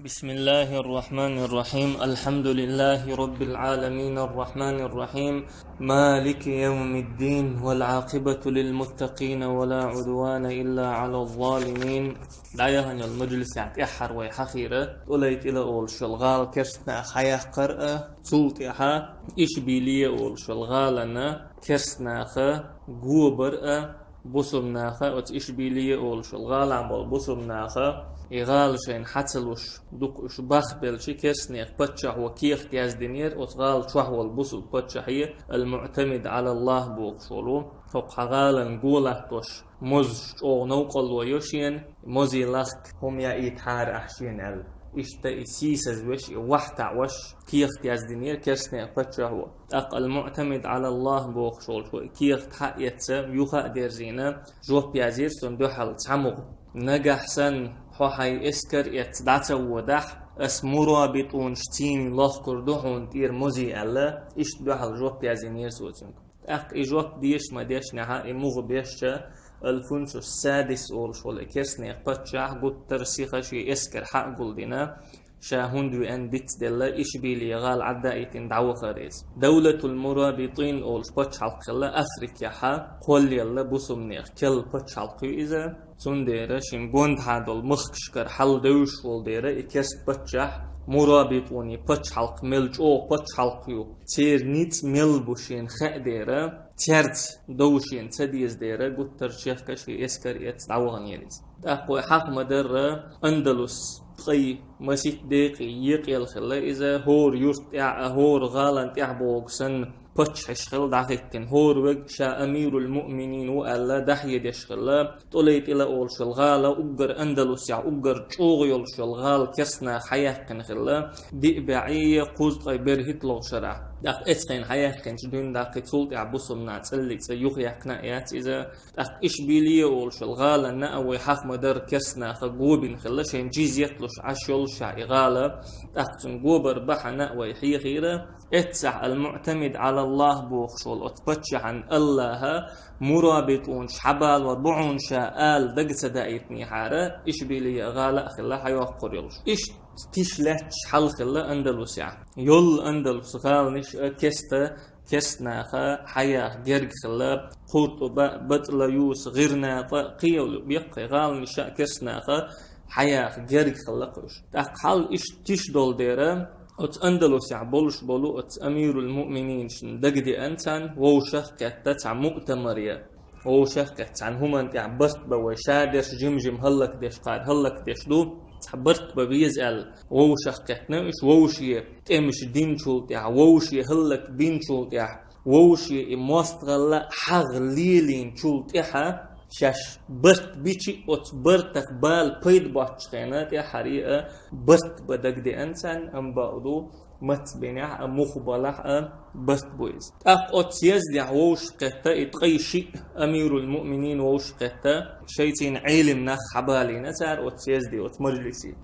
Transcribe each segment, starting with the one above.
بسم الله الرحمن الرحيم. الحمد لله رب العالمين الرحمن الرحيم مالك يوم الدين والعاقبة للمتقين ولا عدوان إلا على الظالمين. دعيهن المجلس يحر ويحخيرة وليت إلى أول شلغال كرسنا خيا قرأة سلطيحة إيش بيلية أول شلغالنا كرسنا خا جوبرأة بصمناخا وت إشبيلية أول شلغال عمل بصمناخا إغال شين حتلوش دوكش بخبل شي كسنيق بتشح وكيخ تياز دينير وتغال شوح والبصل بتشحية المعتمد على الله بوغشولو فوق غالا نقولهتوش مز أو نوقل ويوشين مزي لخك هم يا إيتحار أحشين ال إشتا إسيسز وش وحتع وش كيخ تياز دينير كسنيق بتشحو أق المعتمد على الله بوغشول كيخ تحقيت يوخا ديرزينا جوه بيازير سندوحل تعمق نجحسن حي اسكر يتدعتا ودح اسمورا بيتون شتين الله كردوحون تير موزي ألا إيش دوحل جوه بيازينير سوتين أق إجوه ديش ما ديش نها إموغ بيشتا الفنسو السادس أول شول كيسني قطشاح قد ترسيخ شي اسكر حق قلدنا شاهندو أن ديت دلا إيش بيلي غال عدائتين دعوة خريز دولة المرابطين أول بطش حلقة أفريقيا حا قول يلا بوسمنير كل بطش حلقة إذا تنديرة شين بوند هادول مخشكر حل دوش والديرة إكست بطشح مرابطوني بطش حلق ملج أو بطش حلقيو تير نيت ملبوشين خأديرة تيرت دوشين تديز ديرة قد ترشيخ كشي إسكر دعوة غنيريز أقوى حق مدر أندلس قي مسيت دقي يقيل خلا إذا هور يرتع هور غالن تعبوك سن بتش حشخل دعكتن هور وق شا أمير المؤمنين وألا دحية دشخلا طليت إلى أول شلغالة أجر أندلس يع أجر شوغيل شلغال كسنا حياة كن خلا دي بعية قوز برهت لغ شرع دق إسقين حياة كن شدون دق تولت يعبصم ناتسلك سيوخ يحكنايات إذا دق إش بيلية أول شلغالة نأوي حق مدر كسنا خجوبين خلا شين جيز يطلش عشول شعيغالة دق تنجوبر بحا نأوي حي خيرة اتسع المعتمد على الله بوخشول اتبتش عن الله مرابطون شحبال وبعون شاءال دقس دايتني حارة إش بيلي غالة خلا حيوه قريلش إش تشلتش حل خلا أندلس يعني يول أندلس غال نش كستناخا حياة جرق خلا قرطبة بطل يوس غيرنا قيول بيقي غال نشاء كستناخا حياة جرق خلا قرش تحال إش تشدول ديرا ات أندلس بولش بولو ات أمير المؤمنين شن دقدي أنتان ووشخ كتت مؤتمرية ووشخ كتت عن هما برت بوشادش جمجم هلك ديش قاد هلك ديش دو برت بيزال ووشخ كتنمش ووشي تمش دين شولت ووشي هلك بين شولت ووشي مواستغلا حغ ليلين شولت شاش برت بيشي ات برتك بال بيد باتش خينات يا حريقة برت بدك دي انسان ام باقدو مت بينيح ام مخبلح ام برت بويز ات يزدي ووش قتا اتغي شيء امير المؤمنين ووش قتا شيتين علم نخ حبالي نتار ات يزدي ات مجلسي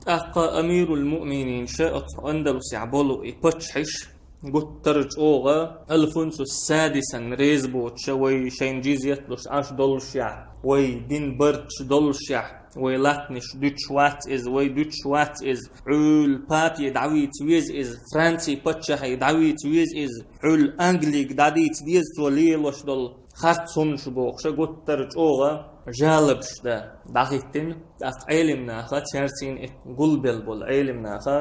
امير المؤمنين شاء اندلس يعبولو اتبتشحش قلت ترج اوغا الفنسو السادسا ريزبوت شوي شين جيز يتلوش عش دولش وي دين برتش دولشح وي لاتنش دوتش وات از وي دوتش وات از عول بابي يدعوي تويز از فرنسي باتشح يدعوي تويز از عول انجليك داديت ديز توليلوش دول خارت سونش بوخش قلت ترج اوغا جالبش دا داخيتين داخ علمنا خا تشارسين قلبل بول علمنا خا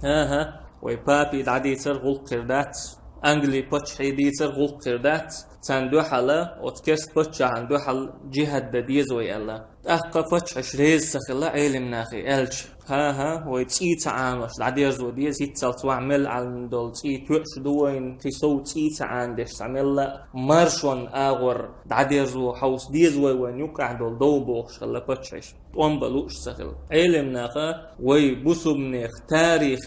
ها وي بابي داديتر غل قردات انجلي باتش حيديتر غل قردات تندو حلا وتكست باتش عندو حل جهة دديز ويألا أخا باتش عشريز سخلا علم ناخي ألج ها ويتسيت عامش العدير زو ديز يتسال توعمل عن دول تسيت وقش دوين تسو تسيت عندش تعمل مارشون آغور العدير زو حوس ديز وين يوقع دول دو بوخش خلا باتش طوان بلوش سخل علم ناخا وي بوسبنيخ تاريخ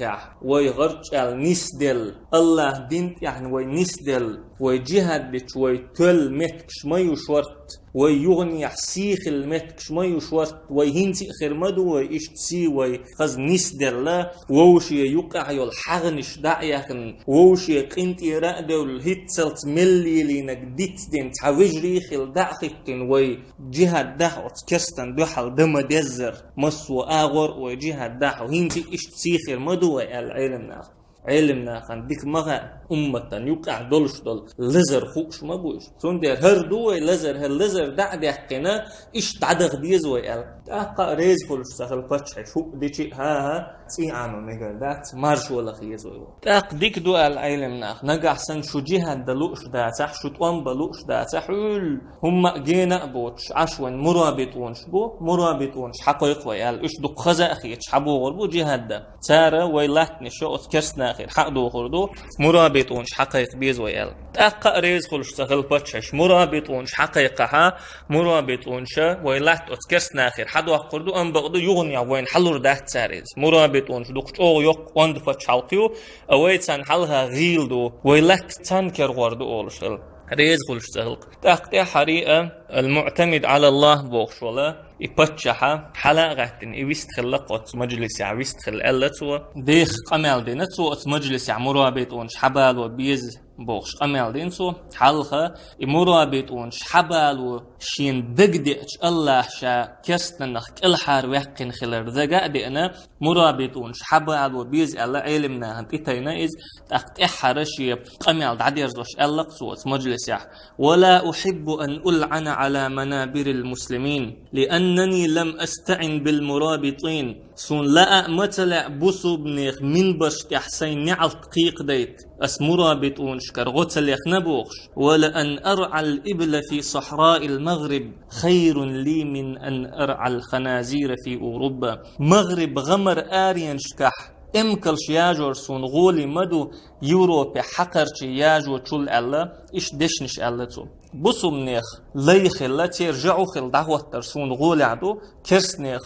وي غرش نسدل الله دينت يعني وي نسدل وي جهد وي تل متكش ما يشورت ويغني سيخ المتك شما يشورت ويهنتي خرمدو ويشتسي ويخز نسدر لا ووشي يقع يلحغنش دعيخن ووشي قنتي رأدو الهتسلت ملي لينك ديتدين تعوجري خل دعختن ويجهد دعو تكستن دوحل دم دزر مسو آغر وجهد دعو هنتي اشتسي خرمدو والعلم ناخ علمنا خان ديك مغا أمتن يقع دولش دول لزر خوش ما بوش سون دير هر دوي لزر هر لزر دعد يحقنا إش تعدغ ديز ويال تاقا ريز فلوش سخل فتش شو ديشي ها تي عانو نيجر دات مارش ولا خيز ويو تاق ديك دو علمنا نجح سن شو جهة دلوش داتح شو توان بلوش داتح هم جينا بوش عشوان مرابطونش بو مرابطونش حقيق ويال إش دق خزا أخي حبو غربو جهة دا تارا ويلاتني شو أتكسنا آخر حق دو خردو مرابطونش حقيق بيز ويال تاقا ريز خلوش سخل فتش مرابطونش حقيقها مرابطونش ويلات أتكسنا آخر حدو خردو أم بغدو يغني وين حلور دات ساريز مرابطونش دوقش أو يق وند فتش حلقيو أويتان حلها غيلدو ويلات تنكر غردو أولشل ريز خلوش سخل تاقتي حريقة المعتمد على الله بوخش ولا يبتشها حلقة يويست خلقت مجلس يويست خلقلتو ديخ قمال دينتو مجلس مرابطون شحبال وبيز بوخش قمال دينتو حلقة مرابطون شحبال وشين دقدئش الله شا كستنخ الحار وحقن خلر ذقا دينا مرابطون شحبال وبيز الله علمنا هنت إتينا إز تاقت إحرشي قمال دعديرزوش ألقتو مجلس ولا أحب أن ألعن على منابر المسلمين لأنني لم أستعن بالمرابطين سون لا متلع بوسو بنيخ من باش تحسين نعل تقيق ديت أس مرابطون شكر غتليخ نبوخش ولا أن أرعى الإبل في صحراء المغرب خير لي من أن أرعى الخنازير في أوروبا مغرب غمر آريان شكح امكل شياجور سون غولي مدو يوروبي حقر شياجو تشول ألا إش دشنش ألتو بوسو منيخ ليخ لا ترجعوا خل دعوة ترسون غول عدو كرسنيخ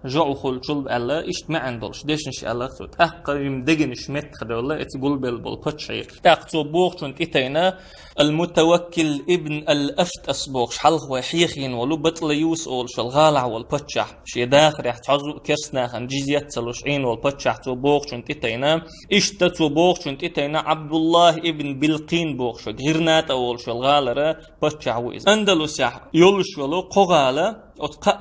جعوا خل شلب ألا إشت ما عندلش ديشنش ألا تود أقريم دجنش مت خدولا إتقول بالبطشير تأخذ بوخ شنت إتينا المتوكل ابن الأفت أسبوخ حلق وحيخين ولو بطل يوس أول شلغالع والبطشح شي داخل يح تعزو كرسنا خن جزيات سلوشعين والبطشح تبوخ شنت إتينا إشت تبوخ شنت إتينا عبد الله ابن بلقين بوخ شو غيرنات أول شلغالرة بطشح ويز أندلسيح يولش ولو قغالة أتقاء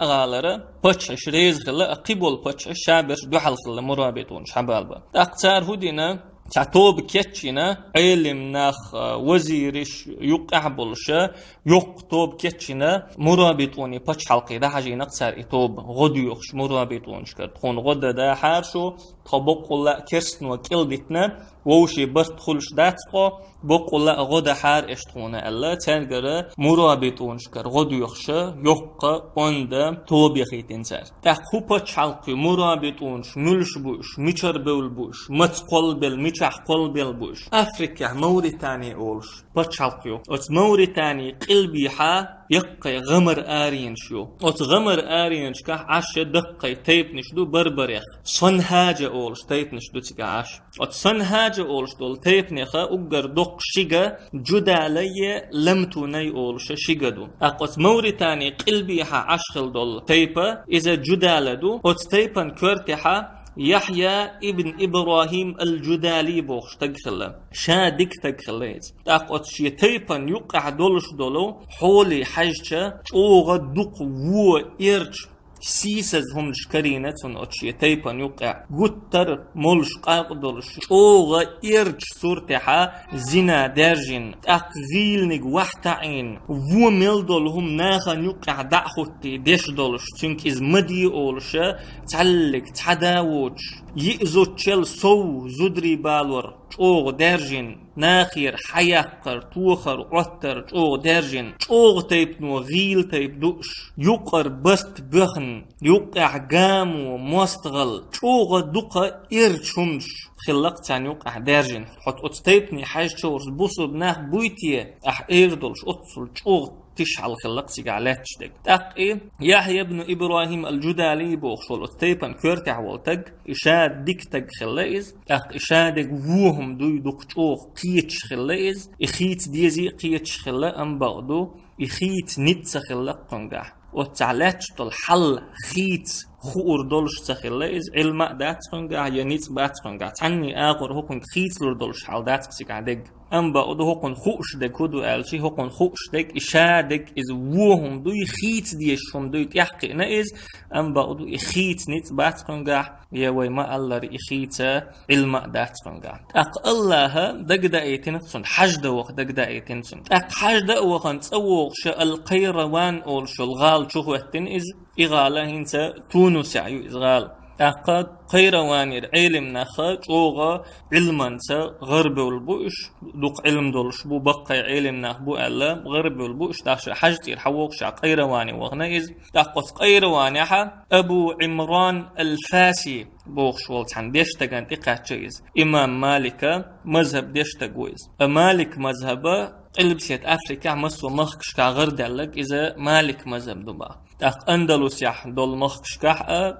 بطش ريز خلا قبول بطش شابر دوحل خلا مرابطون شبالبا أقتار هدينا تعتوب كيتشينا علم ناخ وزيرش يقع بلشة يقطوب كيتشينا مرابطوني بطش حلقي ده حاجي نقصر إتوب غد يخش مرابطون شكر تخون غد ده حارشو طبق الله كرسن وكيلدتنا ووشي برت خلش داتقو بقول لا غدا حار اشتخونا الله تنقر مرابطون شكر غد يخشى يقى عند توب يخيتين سار تخوبة حلقي مرابطون ملش بوش ميشر بول بوش متقل بل ميشح قل بل بوش أفريقيا موريتانيا أولش بتش حلقيو أت موريتانيا قلبي حا يقى غمر آرين شو أت غمر آرين شكا عش دقي تيب نشدو بربريخ صن حاجة أولش تيب نشدو تيجا عش أت صن حاجة أولش دول تيب نخا أقر دق شيغا جدا لي لم توني أولش شيغدو أقت موريتانيا قلبي حا عشخل دول تيبا إذا جدا لدو أت تيبا كورتحا يحيى ابن إبراهيم الجدالي بوخش تقخله شادك تقخليز تاقوت شي تيبان يقع دولش دولو حولي حجة اوغا دوق وو إرج سيسز هم شكرينتون أتشي تيبان يقع قطر مولش قاق دولش اوغا إرج صورتها زنا درجن تقغيلنك وحتعين وو ميل دولهم ناخا يقع دعخوتي ديش دولش تنك إز مدي أولش تعلق تعداوج يئزو تشل سو زدري بالور اوغ درجن ناخير حيقر توخر عطر اوغ درجن اوغ تيب نو غيل تيب دوش يقر بست بخن يقع قامو مستغل اوغ دقا إرشمش خلقت تاني يقع درجن حط اتستيبني حاج شورس بوصو بناخ بويتيه اح ايردولش اتسل اوغ تشعل خلقت على تشتك تاقي يحيى ابن إبراهيم الجدالي بوخشول اتيبان كورتع والتق إشاد ديكتق خلائز اق إشادق ووهم دوي دوك اوغ قيتش خلائز إخيت ديزي قيتش خلا أم بغدو يخيت نت سخلق قنقع وتعلاتش طل حل خيت خور دولش سخلة إز علم دات قنقع ينيت بات قنقع تعني آخر هكون خيت لور دولش حال دات سيقعدق أما أدو هكون خوش دك هدو ألشي هكون خوش دك إشادك إز وهم دوي خيت ديشهم دوي تحقيقنا إز أما أدو إخيت نت بات قنقع يوي ما الله إخيت علم دات قنقع أق الله دق دايتين صن حج دوق دق دايتين صن أق حج دوق أوق شا القيروان أول شو الغال شو هوتين إز إغالة هنسا تونس عيو إزغال أقد قيروانير علم نخج أوغا علمان سا غرب والبوش دوق علم دولش بو بقى علم نخ بو ألا غرب والبوش تاش حجتير حوق شا قيرواني وغنائز تاقد قيرواني أبو عمران الفاسي بوخش والتحن ديشتغان تقاتشيز إمام مالك مذهب ديشتغويز مالك مذهب قلبسيت أفريقيا مسو مخكش كغر دلك إذا مالك مذهب دبا تاق أندلس يح دول مخكش كح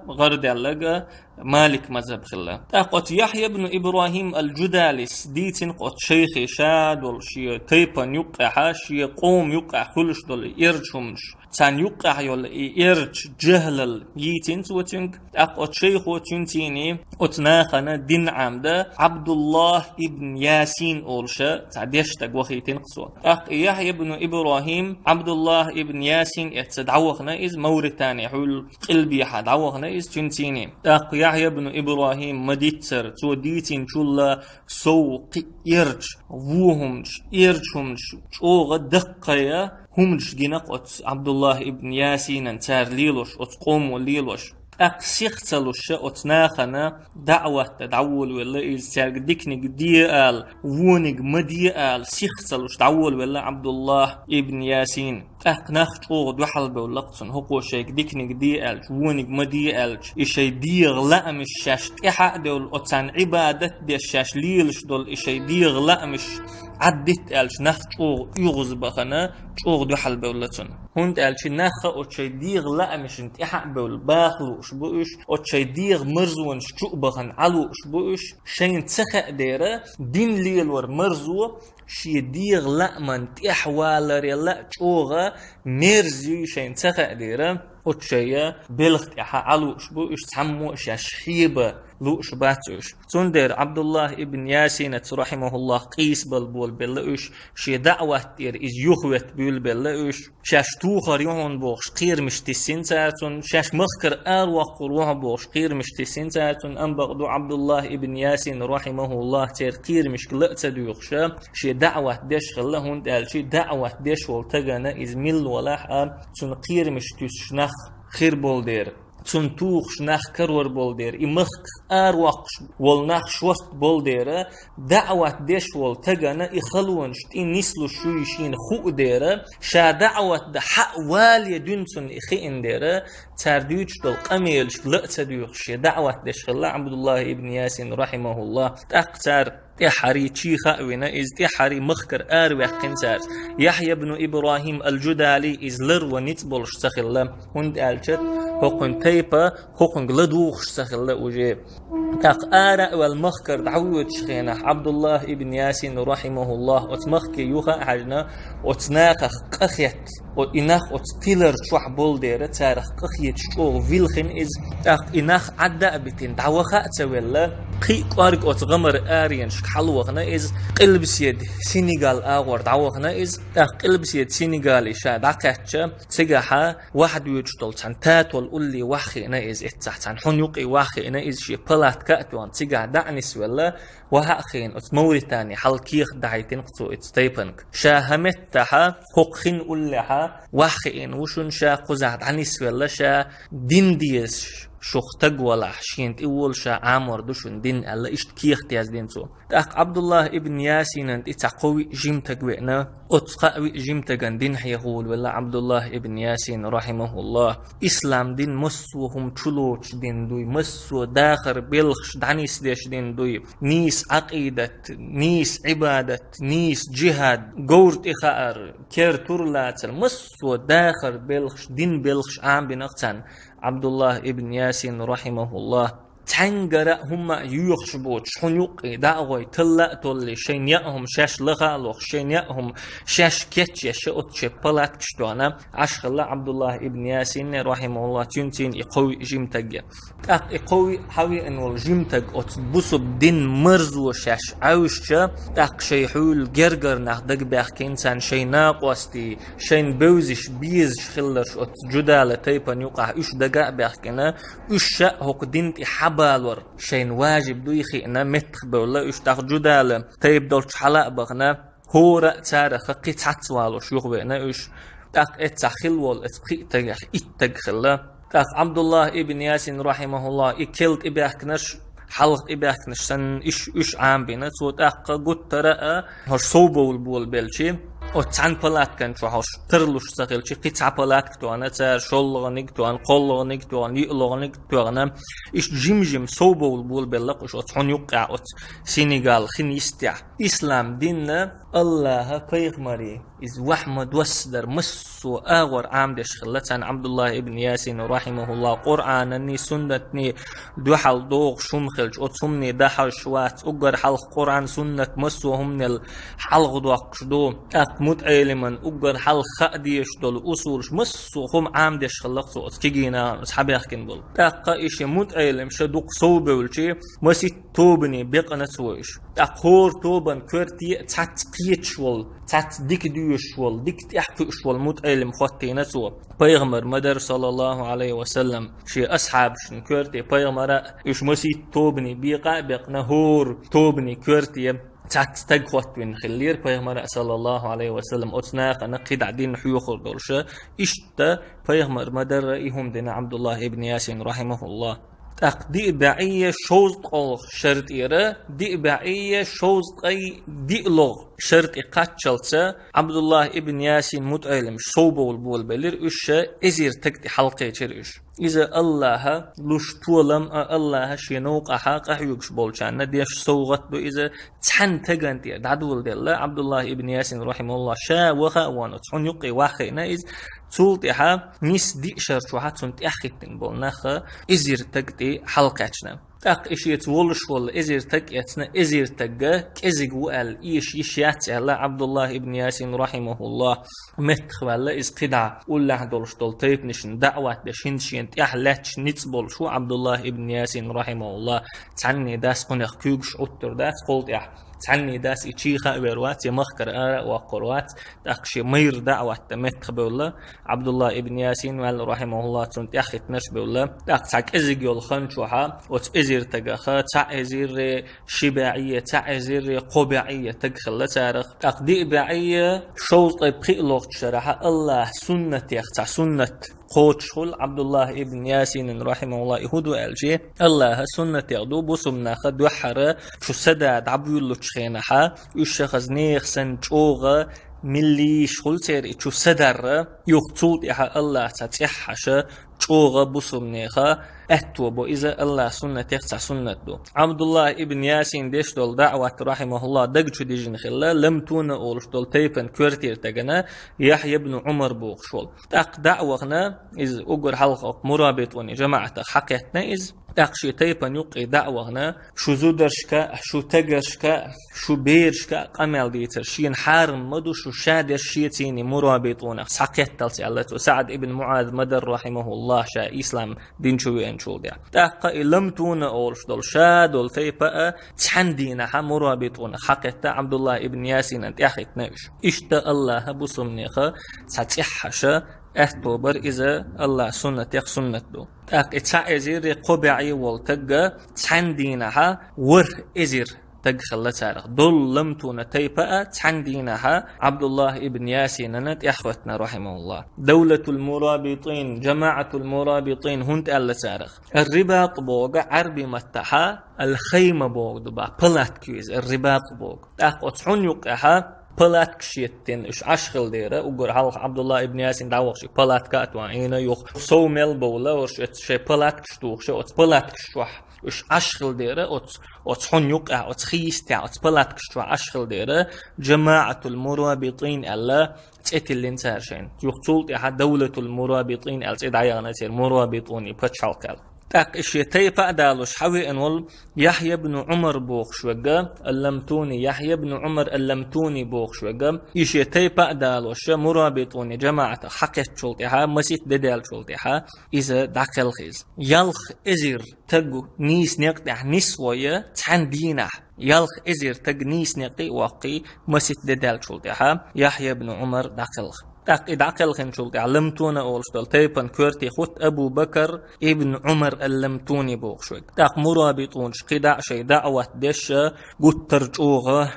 غر دلك مالك مذهب خلا تاقت يحيى بن إبراهيم الجدالس ديتن قط شيخي شاد دول شي تيبا يقع شي قوم يقع خلش دول إرجهمش تان يقع يول إرج جهل يتين وتنك أقط شيخ وتنتيني أتناخنا دين عمدا عبد الله ابن ياسين أولشا تعديشتك وخيتين قصوا أق يحيى بن إبراهيم عبد الله ابن ياسين اتدعوخنا إز موريتانيا حول قلبي حد عوخنا إز تنتيني أق يحيى بن إبراهيم مديتر تو ديتين شولا سوق إرج ووهمش إرجهمش أوغ دقيا همش جناق عبد الله ابن ياسين انتار ليلوش اتقوم وليلوش أقسيختلوش أتناخنا دعوة تدعول ولا إزتاق ديكنيك ديال وونيك مديال سيختلوش دعول ولا عبد الله ابن ياسين أقناخ تقوغ دوحل بولقتن هقو شيك ديكنيك ديال وونيك مديال إشي ديغ لأمش شاش تحق دول أتان عبادت دي شاش ليلش دول إشي ديغ لأمش عدت ألش نخ تقوغ يغز بخنا تقوغ دوحل بولتن هند ألش نخ أتشي ديغ لأمش انتحق بول باخلوش بوش أتشي ديغ مرزون شوق بخن علوش بوش شين تخق ديره دين ليل ور مرزو شي ديغ لأمن تحوال ريلا تقوغ مرزي شين تخق ديره أتشي بلغت علوش بوش تحمو شاشحيبه لوش باتوش تندر عبد الله ابن ياسين رحمه الله قيس بالبول بلوش شي دعوة تير إز يخوت بول بلوش شاش توخر يهون بوش قير مشتسين ساتون شاش مخكر أروق روح بوش قير مشتسين ساتون أم بغدو عبد الله ابن ياسين رحمه الله تير قير مشكلة دوخشا شي دعوة ديش خلهون دال شي دعوة ديش والتغانا إز مل ولاحا تن قير مشتسنخ خير بول دير تون توخش نخ كرور بولدير إمخ أروقش والنخ شوست بولدير دعوة ديش والتغانا إخلونش إن نسلو شويشين خو دير شا دعوة دا حق والي دونسون إخيين دير تردوش دل قميلش لأت دوخش دعوة ديش خلا عبد الله ابن ياسين رحمه الله تأقتر تحري تشيخا وينا إز تحري مخكر أروح قنسار يحيى بن إبراهيم الجدالي إز لر ونتبولش سخلا هند ألشت هقن تيبا هقن غلدوخش سخلا وجيب تاق آراء والمخكر دعوة شخينا عبد الله ابن ياسين رحمه الله اتمخكي يوخا حجنا اتناقخ قخيت وإناخ اتتلر شوح بولدير تارخ قخيت شوغ فيلخن إز تاق إناخ عدا بتين دعوخا تولى قي قارق اتغمر آريان شك حلوغنا إز قلب سيد سينيغال آغور دعوغنا إز تاق قلب سيد سينيغالي شا دعكاتشا تسيقاحا واحد ويجتول تانتات والقولي واخينا إز اتساحتان حنيوقي واخينا إز شي بلات كأتوان تيجا دعنس ولا وهاخين ات موريتاني حلقيخ دعيتين قصو اتستيبنك شا همتها حقخين قلها واخين وشون شا قزع دعنس ولا شا دين ديس شوختق ولا حشينت اول شا عامر دوشون دين الا اشت كيخ تياز دين سو تاق عبد الله ابن ياسين انت اتقوي جيمتك وينا اتقوي جيمتك دين حيهول ولا عبد الله ابن ياسين رحمه الله اسلام دين مسوهم تشلوش دين دوي مسو داخر بلخش دعنيس ديش دين دوي نيس عقيدة نيس عبادة نيس جهاد قورت اخار كير تورلاتر مسو داخر بلخش دين بلخش عام بنقتان عبد الله ابن ياسين رحمه الله تنجرا هم يخشبوت شحنيق دعوي تلا تولي شين يأهم شاش لغالوخ شين يأهم شاش كتش يشأت شبالات كشتوانا عشق عبد الله ابن ياسين رحمه الله تنتين يقوي جيمتاج يقوي حوي انو الجيمتاج بصب دين مرز وشاش عوش شيحول جرجر ناخدك بيحكي انسان شي ناقوستي شين بوزش بيز خلش جدالة تيبان يقع اش دقاء بيحكينا اش هوك دينتي حبالور شين واجب دويخي انا متخ بولا اش تاخ جدالة تيب دولش حلاق بغنا هورا تارخ قيتحت والوش يغبئنا اش تاخ اتساخل وال اتقيق تغيخ اتغخلا تاخ عبد الله ابن ياسين رحمه الله اكلت ابيحكناش حلق إباحكنش سن إش عام بينا صوت أقا قد ترى هش صوبة والبول بيلشي وتعن بلات كان شو هش ترلوش سقيلشي قطع بلات كتوانا تار شولغنك توان قولغنك توان يقلغنك توانا إش جيم صوبة والبول بيلق وش وتحون يقع وت سينيغال خين يستع إسلام ديننا الله بيغمري إذ وحمد وسدر مسو آغور عام ديش خلتان عبد الله ابن ياسين رحمه الله قرآنني سنتني دوحل دوغ شمخلج أتسمني دحل شوات أقر حلق قرآن سنة مسو هم الحلق دوغ شدو أقمت أيلمن أقر حلق خأديش دول أصولش مسو هم عام ديش خلقتو أتكيجينا أصحابي أخكين بول أقا إشي مت أيلم شدوق صوبة والشي مسي توبني بيقنا تويش أقور توبن كورتي تاتقيتشول تات ديك ديوشول ديك تحكيشول مت أيلم خوتينا تو بيغمر مدر صلى الله عليه وسلم شي أصحاب شن كورتي بيغمر إش مسي توبني بيقنا هور توبني كورتي تات تجوت من خلير بيغمر صلى الله عليه وسلم أتناق أنا قيد عدين حيوخر دولشة إشتا بيغمر مدر إيهم دين عبد الله ابن ياسين رحمه الله دي بعية شوز قلق شرط إيرا دي بعية شوز قي دي لغ شرط إقاتشلتا عبد الله ابن ياسين متعلم صوبة والبول بلير إشا إزير تكتي حلقة تريش إذا الله لش طولم الله شينوق أحاق أحيوكش بولشان نديش صوغت بو إذا تحن تغنتي دعدول دي الله عبد الله ابن ياسين رحمه الله شا وخا وانا تحن يقي واخينا إذ تولتها نيس دي شرطوها تنت أخيتن بولناخا إزير تكتي حلقاتنا تاق إشي تولش ولا إزير تك يتنا إزير تجا كإزيج وقال إيش ياتي على عبد الله ابن ياسين رحمه الله متخ ولا إز قدع ولا هدولش دول تيب نشن دعوة دشين تأحلاتش نتبول شو عبد الله ابن ياسين رحمه الله تعني داس قنخ كيوش عطر داس قلت تعني داس إتشيخا بيروات يمخكر آراء وقروات تأخشي مير دعوة تمتخ بولا عبد الله ابن ياسين رحمه الله تنت أخيت نش بولا تأخشك إزيج يلخنشوها وتأزير تجاخا تأزير شباعية تأزير قباعية تجخل تارخ تقدي بعية شوط بخيلوخ شرح الله سنة يختع سنة قوتشل عبد الله ابن ياسين رحمه الله يهودو الجي الله سنة يغدو بسمنا خد وحرة شو سداد عبيولو تشخينها يشخز نيخسن جوغة ملي شغل تير شو سدر يغتوط إحا الله تتيحش جوغة بسمنيخا أتوبو إذا الله سنة يختع سنة دو عبد الله ابن ياسين ديش دول دعوة رحمه الله دقشو ديجن خلا لم تون أولش دول تيبن كورتير تغنى يحيى بن عمر بوغشول تاق دعوغنا إذ أقر حلقة مرابطوني جماعة حقيتنا إذ تاقشي تيبن يقي دعوغنا شو زودرشكا شو تقرشكا شو بيرشكا قمال ديتر شين حارم مدو شو شادر شيتيني مرابطونا حقيت تلسي الله سعد ابن معاذ مدر رحمه الله شا إسلام دين شوين شول ديا تاقا لم تون أولش دول شاد دول تيبا تحندينا مرابطونا حقيت عبد الله ابن ياسين أنت أخيت ناش إشتا الله بصمنيخا تتحشا أهتوبر إذا الله سنة يخ سنة دو تاق إتسا قبعي والتقى تحندينها ور إزير تجخل تاريخ دول لم تيبا تحندينها عبد الله ابن ياسين نت إخوتنا رحمه الله دولة المرابطين جماعة المرابطين هنت ألا تاريخ الرباط بوغ عربي متحا الخيمة بوغ دبا بلات كيز الرباط بوغ تاق أتحن يقعها بلات كشيتين إش عشخل ديرة وقر حلق عبد الله ابن ياسين دعوق شي بلات كاتوانينا يوخ سو ميل بولا ورش شي بلات كشتوخ شي بلات كشتوح إش عشخل ديرة أتحن يقع أتخيستع بلات كشتوح عشخل ديرة جماعة المرابطين ألا تأتي الانتهارشين يقتول دولة المرابطين ألا تدعيغنا تير مرابطوني بتشالكال تاق إشيتي فأدالوش حوي أنول يحيى بن عمر بوخشوغا اللمتوني يحيى بن عمر اللمتوني بوخشوغا إشيتي فأدالوش مرابطوني جماعة حقيت شلطها مسيت ددال شلطها إذا داخل خيز يلخ إزير تقو نيس نقطع نسوية تحن دينه يلخ إزير تق نيس نقطع واقي مسيت ددال شلطها يحيى بن عمر داخل تاق إدعقل خنشلت علمتونا أولشتل تيبان كورتي خط أبو بكر ابن عمر اللمتوني بوخشوك تاق مرابطون شقيدع شي دعوة دش قد ترجوغة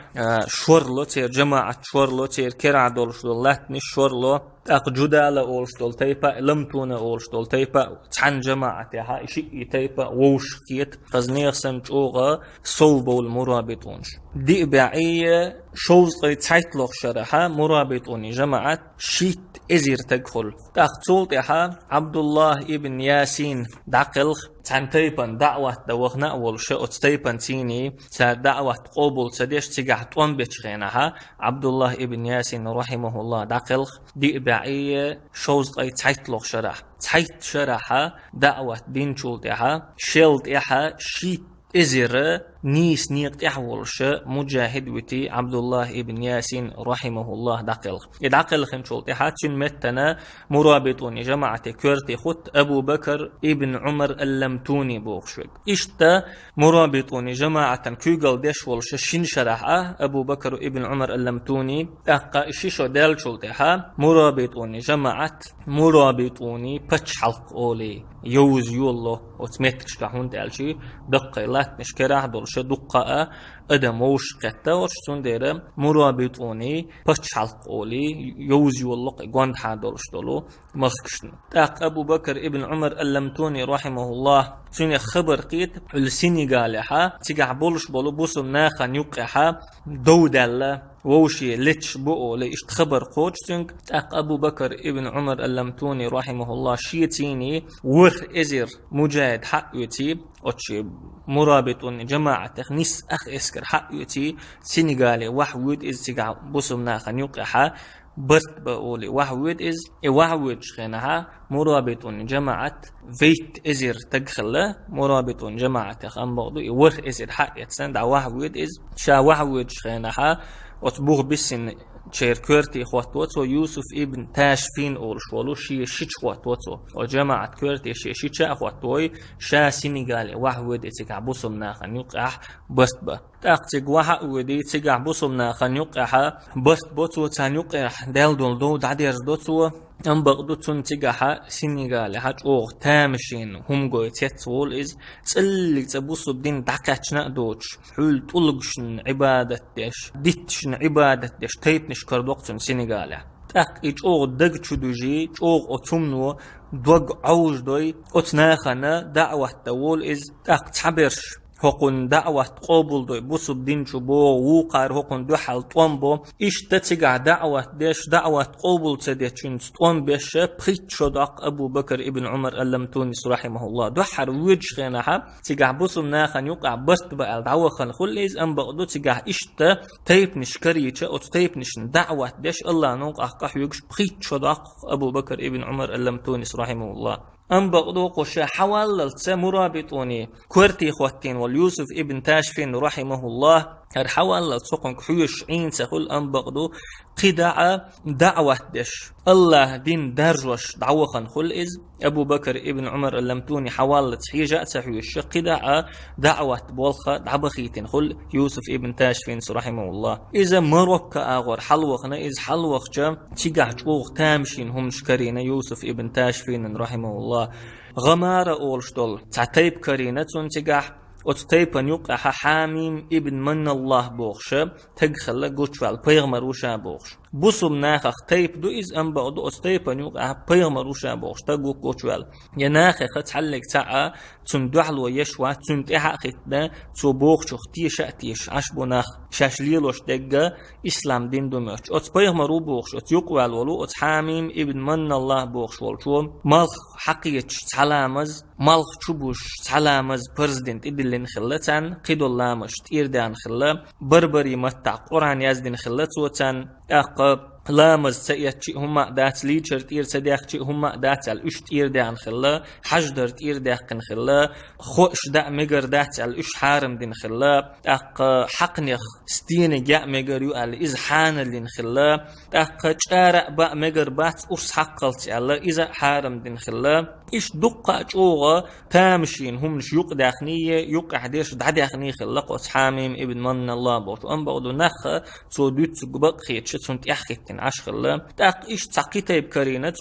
شورلو تير جماعة شورلو تير كرع دولشتل لاتني شورلو تاق جدالة أولشتل تيبا لمتونا أولشتل تيبا تحن جماعة تيها إشي تيبا ووشكيت قزنيغ سنجوغة صلبو المرابطونش دي بعية شوز تايتلوخ شرحة مرابطوني جماعة شيت إزير تدخل تاختولتها عبد الله ابن ياسين دقلخ تان تيبان دعوة دوغنا أول شيء تيبان تيني تا دعوة قبول تديش تيجح توان بيتشغينها عبد الله ابن ياسين رحمه الله دقلخ دي بعية شوز تايتلوخ شرح تايت شرحة دعوة دين شولتها شيلت إحا شيت إزر نيس نيق إحولش مجاهد وتي عبد الله ابن ياسين رحمه الله دقل يدعقل خنشولت حاتشن متنا مرابطوني جماعة كورتي خط أبو بكر ابن عمر اللمتوني بوخشوك إشتا مرابطوني جماعة كوغل ديشولش شين شرحة أبو بكر ابن عمر اللمتوني أقا إشيشو ديل شولتها مرابطوني جماعة مرابطوني بتش حلق أولي يوز يولو وتمتكش كحون دالشي دقي لات نشكرح دولش دقاء أدموش قتا ورشتون ديرا مرابطوني بتش حلق أولي يوز يولو قواند حادولش دولو مخكشن تاق أبو بكر ابن عمر اللمتوني رحمه الله سنة خبر قيت السنغاليها تيجع بولش بولو بوسم ناخا نيوقعها دودالة ووشي لتش بؤو ليش تخبر قوش سنك تاق أبو بكر ابن عمر اللمتوني رحمه الله شيتيني ورخ إزر مجاهد حق يتي أتشي مرابطون جماعة نس أخ إسكر حق يتي سنغالي وحود إز تيجع بوسم ناخا نيوقعها برت بقولي وحود إز وحود شخينها مرابطون جماعة فيت إزر تدخل مرابطون جماعة خم بقضو ورخ إزر حق يتسند وحود إز شا وحود شخينها وتبوغ بسن شير كورتي خواتوتو يوسف ابن تاشفين أولشولو شيش خواتوتو وجماعة كورتي شيشا خواتوي شا سينيغالي وحود إتقع بوصم ناخن يقع برت با تاقتق وحود إتقع بوصم ناخن يقع برت بوتو تان يقع دال دول دو دعدير دوتو أم بغدو تنتجها سنغالي حاج أوغ تامشين هم قوي تيتول إز تسلق تبوسو بدين دعكاتشنا دوتش حول طلقشن عبادة ديش ديتشن عبادة ديش تيتنش كردوقتن سنغالي تاق إيج أوغ دق تشدوجي أوغ أتمنو دوغ عوج دوي أتناخنا دعوة دول إز تاق تعبرش هقون دعوة قبول دوي بوسب دين شبو وقار هقون دو حال طوانبو إش تتقع دعوة ديش دعوة قبول تديتشن طوان بيش بخيت شدق أبو بكر ابن عمر اللمتونس رحمه الله دو حر ويج خينها تقع بوسب ناخن يقع برت بقى دعوة خن خليز أم بقدو تقع إشتا تيب نشكريتش أو تيب نشن دعوة ديش الله نوقع قحيوكش بخيت شدق أبو بكر ابن عمر اللمتونس رحمه الله أم بقدو قشة حواللت مرابطوني كورتي خواتين واليوسف ابن تاشفين رحمه الله هر حواللت سوقن كحيوش عين سخل أم بقدو قدع دعوة دش الله دين درجوش دعوة خن خل إز أبو بكر ابن عمر اللمتوني حواللت حيجة سحيوش قدع دعوة بولخة دعبخيتين خل يوسف ابن تاشفين رحمه الله إذا مروك آغور حلوخنا إز حلوخ جا تيقع جوغ تامشين هم شكرين يوسف ابن تاشفين رحمه الله غمارة أولشتول تعتيب كرينة تنتقع وتتيبن يقع حاميم ابن من الله بوخش تدخل قوشوال بيغمر وشا بوخش بوسم ناخخ تيب دو إز أم بغدو أستيبن يقع بيغمر وشا بوخش تقو قوشوال يناخخ تحلق تعا تندوحل ويشوى تنتحق ختنا تو بوخش اختي شأتيش عشبو ناخ شاشليلوش دقا إسلام دين دوميش أت بيغمرو بوخش أت يقوال ولو أت حاميم ابن من الله بوخش والشو مالخ حقيتش تعلامز مالخ چوبوش تعلامز برزدنت إدلين خلتان قيدو اللامش تيردان خلا بربري متع قرآن يزدين خلتوتان أقب لامز سيأتي هما دات ليتشر تير سدياختي هما دات على الأش تير دان خلا حجدر تير داقن خلا خوش دا مجر دات على الأش حارم دين خلا أق حقنيخ ستين جاء مجر يو على إز حان دين خلا أق شارع با مجر بات أس حقلت على إذا حارم دين خلا إيش دقة جوغا تامشين هم شيوق داخنية يوق أحديش داخنية خلق وصحاميم ابن من الله بوش أم بعضو نخ تودوت سقبق خيت شتون تيحكتن عشخلا تاق إيش تقيتي بكرينة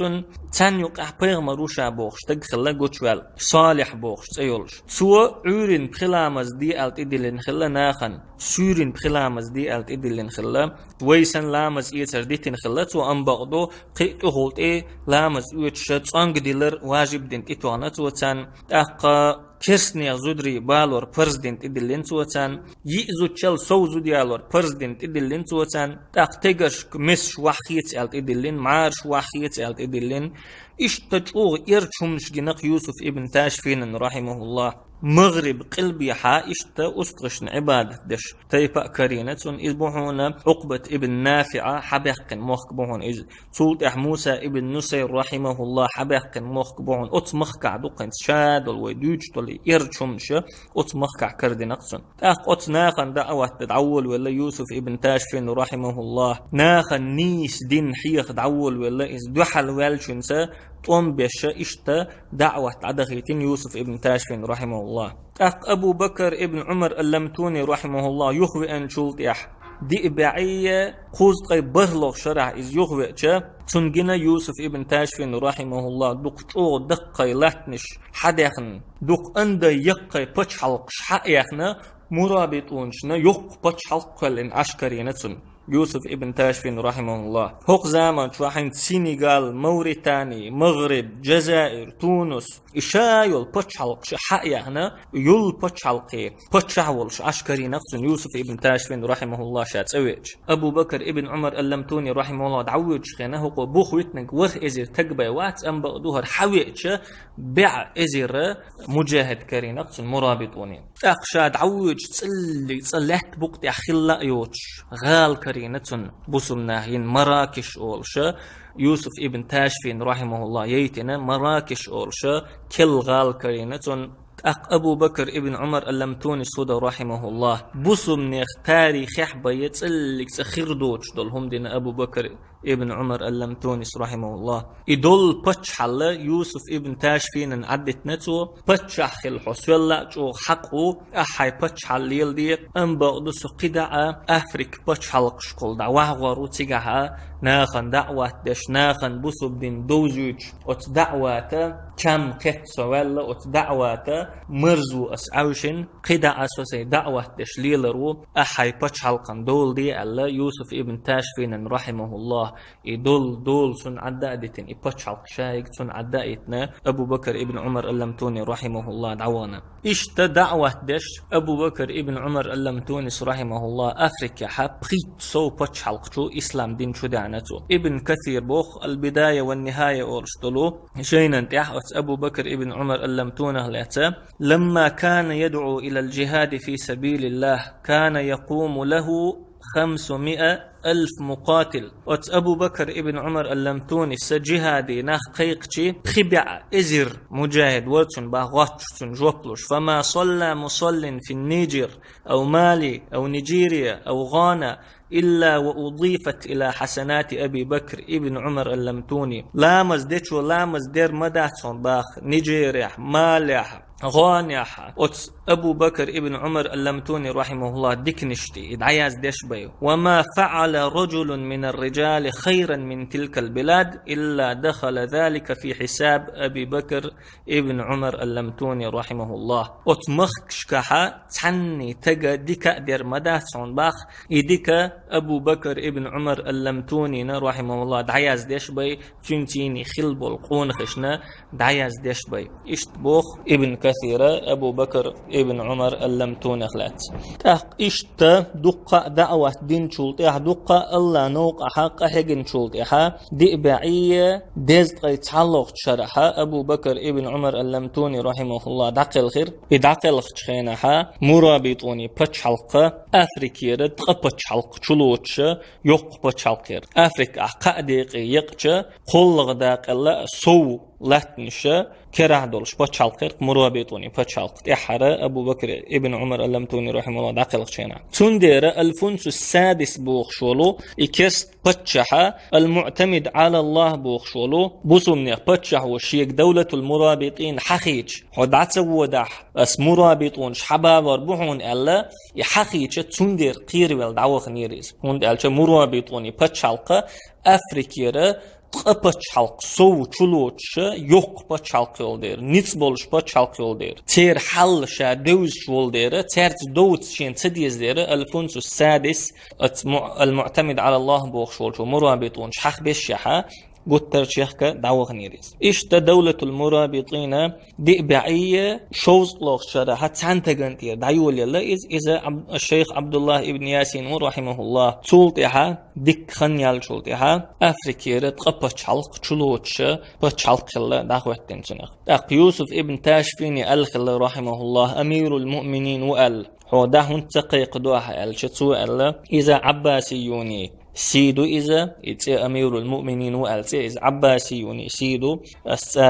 تان يوق أحبيغ مروشا بوش تقخلا قوشوال صالح بوش تيولش سوى عورين بخلامز دي ألت إدلين خلا ناخن سورين بخلامز دي ألت إدلين خلا ويسن لامز إيتر ديتين خلا تو أم بعضو قيتو هولت إيه لامز إيتشت أنق ديلر واجب دين إتوانت وتان أقا كرسني زودري بالور برزدنت إدلين توتان يئزو تشل سوزو ديالور برزدنت إدلين توتان تقتقش مش وحيت ألت إدلين معارش وحيت ألت إدلين إيش تجوغ إرشمش جنق يوسف ابن تاشفين رحمه الله مغرب قلبي حائشت أستغشن عبادة دش تيبا كرينة إذبحون عقبة ابن نافعة حبيق موخك بحون إذ سلطح موسى ابن نصير رحمه الله حبيق موخك بحون أتمخكع دقن شاد والويدوج طلي إرشمش أتمخكع كرد نقصن أت ناخن دعوة تدعول ولا يوسف ابن تاشفين رحمه الله ناخن نيس دين حيخ دعول ولا إذ دحل والشنسا طم بش إشتا دعوة عدغيتين يوسف ابن تاشفين رحمه الله أبو بكر ابن عمر اللمتوني رحمه الله يخوي أن شلطيح دي إباعية خوزقي برلوغ شرع إز يخوي تنجنا يوسف ابن تاشفين رحمه الله دق دقي لاتنش حديخن دق أند يقي بچ حلقش حقيقنا مرابطونشنا يق بچ حلق لن عشكرينتون يوسف ابن تاشفين رحمه الله هوق زمان شواحين سينيغال موريتاني مغرب جزائر تونس إشايول بتشحلق حقيا هنا يول بتشحلقي بتشحولش عشكري نفسه يوسف ابن تاشفين رحمه الله شات أويج أبو بكر ابن عمر اللمتوني رحمه الله دعوج خينه بوخ ويتنك ورخ إزير تقبي وات أم بقدوهر حويج بيع إزير مجاهد كري نفسه مرابطوني أخشى دعوج تصلحت بوقت أخلا يوتش غال كرينة بوسمناهين مراكش أولشا يوسف ابن تاشفين رحمه الله ييتنا مراكش أولشا كل غال كرينة أبو بكر ابن عمر اللمتوني صدى رحمه الله بوسمنيخ تاريخ حبا يتسلك سخير دوش دول هم دين أبو بكر ابن عمر اللمتوني رحمه الله إدول بتشحل يوسف ابن تاشفين عدت نتو بتشح الحسولا جو حقه أحي بتشحل ليل دي أم بقدس قدعة أفريك بتشحل قشقل دعوة وروتيقها ناخن دعوة دش ناخن بوسو بدين دوزوج أت دعوة كم قط سوال أت دعوة مرزو أسعوشن قدعة سوسي دعوة دش ليل رو أحي بتشحل قندول دي ألا يوسف ابن تاشفين رحمه الله دول سن عدائتن إبتشعل شايق سن عدائتنا أبو بكر ابن عمر اللمتوني رحمه الله دعوانا إشت دعوة دش أبو بكر ابن عمر اللمتوني رحمه الله أفريكا حبخيت سو بتشعل شو إسلام دين شو دعنته ابن كثير بوخ البداية والنهاية أرسطلو شينا انتحت أبو بكر ابن عمر اللمتونه لأتا لما كان يدعو إلى الجهاد في سبيل الله كان يقوم له 500,000 مقاتل وات أبو بكر ابن عمر اللمتوني سجهادي ناخ قيقتي خبع إزر مجاهد واتن باغواتشتن جوبلوش فما صلى مصل في النيجر أو مالي أو نيجيريا أو غانا إلا وأضيفت إلى حسنات أبي بكر ابن عمر اللمتوني لامز ديتشو لامز دير مداتون باخ نيجيريا مالي غانيح أبو بكر ابن عمر اللمتوني رحمه الله دكنشتي إدعياز دشبي وما فعل رجل من الرجال خيرا من تلك البلاد إلا دخل ذلك في حساب أبي بكر ابن عمر اللمتوني رحمه الله مخكشكها تعني تجا ديكا دير مداتون باخ إديكا أبو بكر ابن عمر اللمتوني رحمه الله دعياز دشبي تنتيني خلب القون خشنا دعياز دشبي إشتبوخ ابن كثيرة أبو بكر ابن عمر اللمتوني خلات تاق إشتا دقة دعوة دين شلطيح دق حلقة الله نوق حق حقن شولت إحا دي بعية دزت قي تعلق شرحها أبو بكر ابن عمر اللمتوني رحمه الله دقل خير بدقل خينها مرابطوني بتش حلقة أفريكير تقبتش حلق شلوتش يق بتش حلقير أفريكا قادق يقش قل داقل سو لاتنشة كره دولش بتشالقر مرابطوني بتشالق إحرى أبو بكر ابن عمر اللمتوني رحمه الله داقل خشينا تندير الفونس السادس بوخشولو إكست بتشحة المعتمد على الله بوخشولو بوسمني بتشح وشيك دولة المرابطين حخيج حدعت ودح اس مرابطون شحبا وربحون ألا يحخيج تندير قير والدعوة نيريز هند ألش مرابطوني بتشالق أفريكيرا قبش حلق سو چلوچ yok بچالق yol der nits boluş بچالق yol der ter حل شا دوز yol der ter دوت شين تديز der الفونس السادس المعتمد على الله بوخشول شو مرابطون شخ بشحه قلت ترشيخك دعوة نيريز إشتا دولة المرابطين دي بعية شوز لوخ شرحة تانتغنتير دعيول يلا إذا الشيخ عبد الله ابن ياسين رحمه الله تولتها ديك خنيال تولتها أفريكير تقبش حلق تشلوتش بش حلق يلا دعوة تنسنخ أق يوسف ابن تاشفيني الخل رحمه الله أمير المؤمنين وقال هو ده هنتقيق دوها الشتو إذا عباسيوني سيدو إذا أمير المؤمنين وألتي إذا عباسيوني سيدو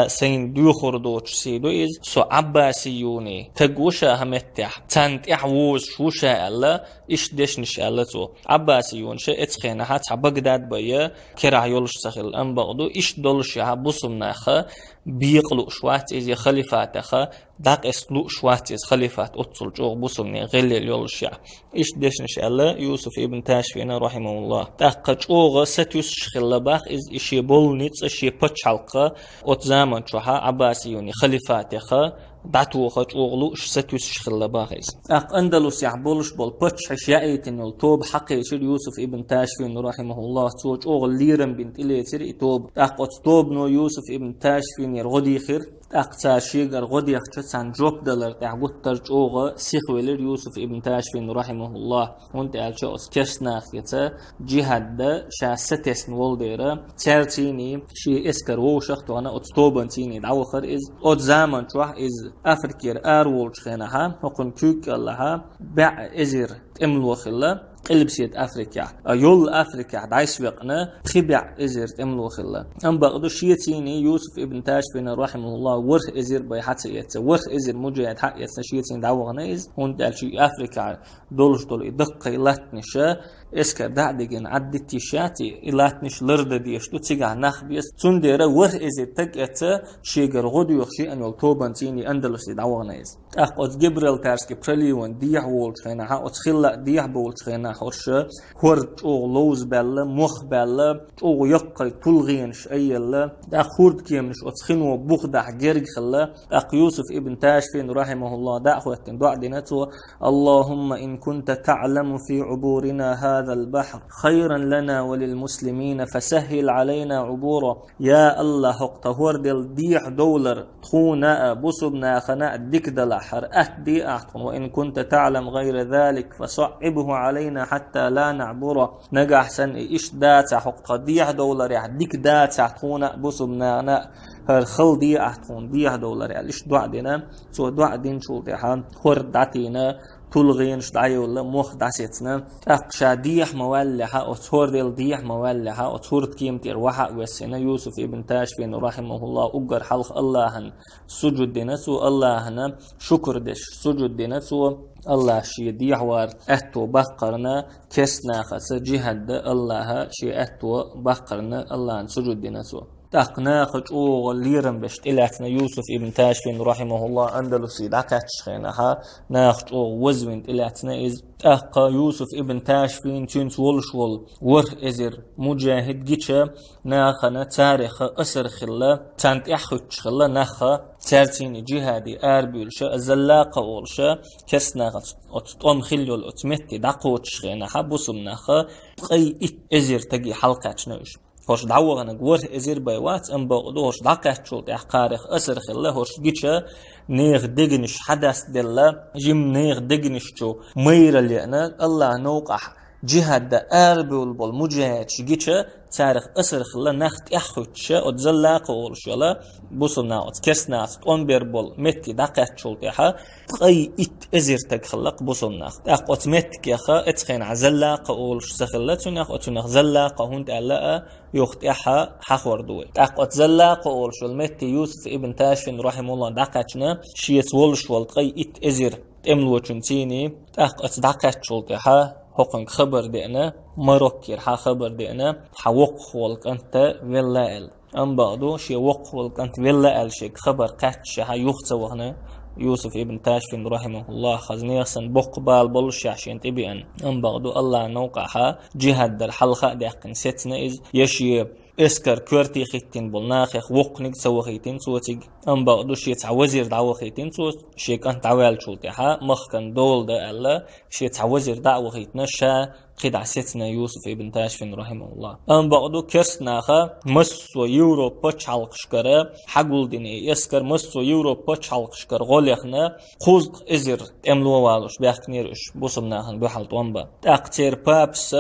سين ديوخر دوش سيدو إذا سو عباسيوني تقوشا همتح تنتح ووز شوشا ألا إش دشنش ألا تو عباسيون شا اتخينا هات بغداد بيا كرا يولش سخيل أنبغدو إش دولش يها بصمناخا بيقلو شوات إذا خليفاتخا داق اسلو شوات إذا خليفات أتصل جو بصمني غلي يولش يها إش دشنش ألا يوسف ابن تاشفين رحمه الله داق جوغا ستيوس شخلباخ إذ إشي بولنيتس إشي بچالقا أت زمان شوها عباسيوني خليفاتخا دعتو خج أغلو ستيوس شخلباخيز أق أندلس يعبولش بول بتش حشيائيتن التوب حقي شير يوسف ابن تاشفين رحمه الله توج أغل ليرن بنت إليتر إتوب أق توب نو يوسف ابن تاشفين يرغدي خير أقتاشيغر غدي يختسان جوب دلر تعبوت ترجوغ سيخويلر يوسف ابن تاشفين رحمه الله وانت ألشو أسكسناخ يتا جهاد دا شاستسن والديرا ترتيني شي اسكر ووشخت وانا أتطوبان تيني دعوخر إز أت زامن شوح إز أفريكير أرولش خينها وقن كوك اللها بع إزير تملوخ الله قلبسيت أفريقيا يول أفريقيا دايس وقنا خبع إزير تملو خلا أم بقدو شيتيني يوسف ابن تاشفين رحمه الله ورخ إزير بي حتى يتس ورخ إزير مجاهد حق يتس شيتين دعوغنا إز هون دال شي أفريقيا دولش دول إدق إلاتنشا إسكا دعدقين عدتي شاتي إلاتنش لرد ديشتو تيقع نخبيس تندير ورخ إزير تقعت شيقر غدو يخشي أن يلطوبان تيني أندلس دعوغنا إز أخوات جبريل تارسكي برليوان ديح وولش خيناها أتخلا ديح بولش خيناها خورش خورد او لوز بله مخ بله او يقي تلغينش ايلا دا خورد كيمنش اتخنو بوخدح جرج خلا اق يوسف ابن تاشفين رحمه الله دا اخوتن دعا دينتو اللهم ان كنت تعلم في عبورنا هذا البحر خيرا لنا وللمسلمين فسهل علينا عبوره يا الله حق هوردل ديح دولر خونا بوسبنا خنا ديك دلحر اهدي احتن وان كنت تعلم غير ذلك فصعبه علينا حتى لا نعبره نجح سن إيش دات حق ديح دولار يعديك دات حتكون بسمنا هالخل دي أحتون ديح دولار يعني إيش دع دينا سو دع دين شو ديها خرد دعتينا تلغين شدعي ولا مخ دعسيتنا أقشى ديح مولحة أطهر ديل ديح مولحة أطهر كيمتير وحق وسنا يوسف ابن تاشفين رحمه الله أجر حلق الله سجود دينا سو الله شكر دش سجود دينا سو الله شي ديحوار أتو بقرنا كسنا خس جهد الله شي أتو بقرنا الله سجود دينا سو تقنا خجوغ ليرن بشت إلاتنا يوسف ابن تاشفين رحمه الله أندلسي داكاتش خينها ناخجوغ وزوين إلاتنا إز أقا يوسف ابن تاشفين تنس ولشول ور إزر مجاهد جيتشا ناخنا تاريخ أسر خلا تانت إحخج خلا ناخا تارتين جهادي أربيلشا الزلاقة أولشا كسنا أتطم خليول أتمتي داقوتش خينها بوسم ناخا قي إزر تجي حلقاتش نوش هوش دعوة نقول إزير بيوات أم بقدوش دقة شو تحقارخ أسر خلا هوش جيتشا نيغ دقنش حدث دلا جيم نيغ دقنش شو مير اللي أنا الله نوقح جهاد أربول بول مجاهد شجيتش تاريخ أسر خلا نخت أخوتش أتزلق أولش يلا بوصلنا كرسنا أمبر بول متي دقات شلتها تقي إزرتك خلق بوصلنا أقوت متك يا خا اتخين عزلق أولش سخلت ونخ أتنخ زلق هند ألا يخت أحا حخور دوي أقوت زلق أولش المتي يوسف ابن تاشفين رحمه الله دقاتنا شيت ولش والتقي إزر املوچن تيني أقوت دقات شلتها هقن خبر دينا مروكير ها خبر دينا حوق والك أنت ولا أم بعدو شي وق والك أنت ولا شيء خبر قاتش ها يختصو هنا يوسف ابن تاشفين رحمه الله خزنيسن بقبال بلش عشان تبين أم بعدو الله نوقعها جهاد در حلقة دقن ستنا إز يشي اسكر كورتي خيتين بولناخ وقنك سو خيتين سوتيج ام بعدو شي تعوزير دعوه خيتين سو شي كان تعوال شولتها مخكن دول ده الله شي تعوزير دعوه خيتنا شا قد ستنا يوسف ابن تاشفين رحمه الله ام بعدو كرسناخه مسو يوروبا چالقشكره حقول ديني اسكر مسو يوروبا چالقشكر غوليخنا قوزق ازر املو والوش بيحكنيرش بوسمناخن بحالت وانبا تاقتير بابس